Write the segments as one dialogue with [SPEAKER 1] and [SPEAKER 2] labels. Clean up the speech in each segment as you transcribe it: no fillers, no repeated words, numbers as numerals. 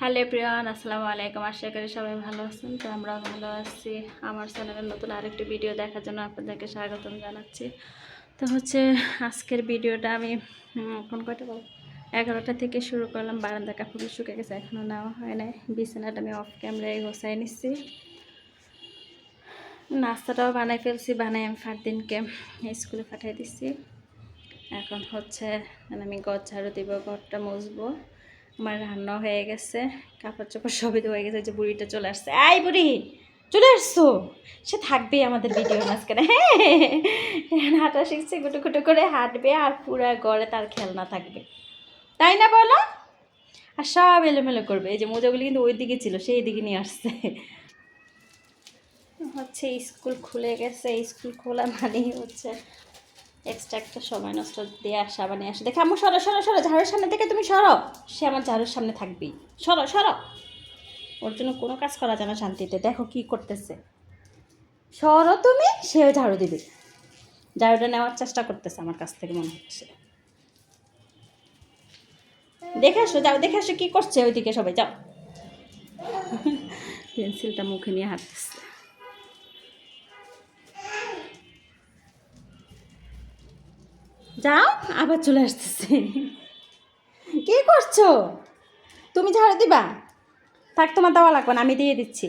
[SPEAKER 1] Hello everyone, আসসালামু আলাইকুম। আশা করি সবাই ভালো আছেন। তো আমরা ভালো আছি। আমার চ্যানেলের নতুন আরেকটি ভিডিও দেখার জন্য আপনাদেরকে স্বাগতম জানাচ্ছি। তো আজকের ভিডিওটা আমি এখন কয়টা বল 11টা থেকে শুরু করলাম। বারান্দা কাপড় শুকে গেছে, এখনও নেওয়া হয় নাই। বিছানাটা আমি অফ ক্যামেরায় গোছাই নিচ্ছি। নাস্তাটাও বানাই ফেলছি, বানাই আমি ফারদিনকে স্কুলে পাঠিয়ে দিচ্ছি। এখন আমি ঘর ঝাড়ু দিব, ঘরটা মুছবো। আমার রান্না হয়ে গেছে, কাপড় চোপড় সবই হয়ে গেছে। যে বুড়িটা চলে আসছে, আই বুড়ি চলে আসছো, সে থাকবেই আমাদের ভিডিওর মাঝখানে। হ্যাঁ, হাঁটা শিখছে, গুটো গুটো করে হাঁটবে আর পুরা ঘরে তার খেলনা থাকবে, তাই না বলো? আর সব এলোমেলো করবে। এই যে মোজাগুলি কিন্তু ওই দিকে ছিল, সেই দিকে নিয়ে আসছে। স্কুল খুলে গেছে। স্কুল খোলা মানেই এক্সট্রা একটা সময় নষ্ট দিয়ে আসা বানিয়ে আসে। দেখে আমি সরো সরো সরো, ঝাড়ুর সামনে থেকে তুমি সরো। সে আমার ঝাড়ুর সামনে থাকবেই, সরো সরো। ওর জন্য কোনো কাজ করা যায় না শান্তিতে। দেখো কি করতেছে, সরো তুমি। সেও ঝাড়ু দিবে, ঝাড়ুটা নেওয়ার চেষ্টা করতেছে আমার কাছ থেকে মনে হচ্ছে। দেখে আসো, যাও দেখে আসো কি করছে ওইদিকে, সবাই যাও। পেন্সিলটা মুখে নিয়ে হাঁটতেছে। যাও, আবার চলে আসতেছে। কি করছো তুমি? ঝাড়ু দিবা? থাক, তোমার দেওয়া লাগবে না, আমি দিয়ে দিচ্ছি।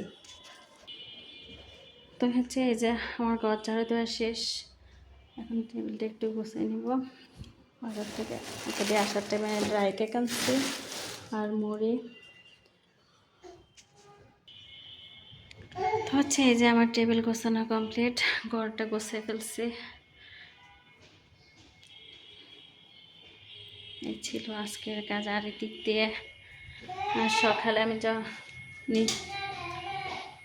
[SPEAKER 1] তো এই যে আমার ঘর ঝাড়ু দেওয়া শেষ। এখন টেবিলটা একটু গুছিয়ে নিব। বাজার থেকে দিয়ে আসার টাইমে ড্রাই কেক আনছি আর মুড়ি। তো এই যে আমার টেবিল গোছানো কমপ্লিট, ঘরটা গুছিয়ে ফেলছি। এই ছিল আজকের কাজ। আর এদিক দিয়ে আর সকালে আমি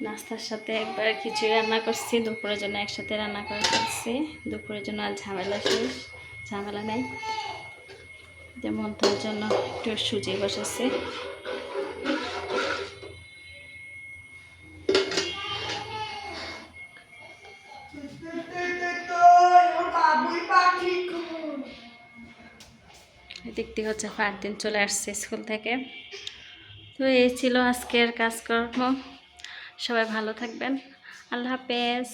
[SPEAKER 1] নাস্তার সাথে একবার খিচুড়ি রান্না করছি, দুপুরের জন্য একসাথে রান্না করে ফেলছি। দুপুরের জন্য আর ঝামেলা শেষ, ঝামেলা নেই। যেমন তার জন্য একটু সুজি বসেছি। এদিক থেকে ফারদিন চলে আসছে স্কুল থেকে। তো এই ছিল আজকের কাজকর্ম। সবাই ভালো থাকবেন। আল্লাহ হাফেজ।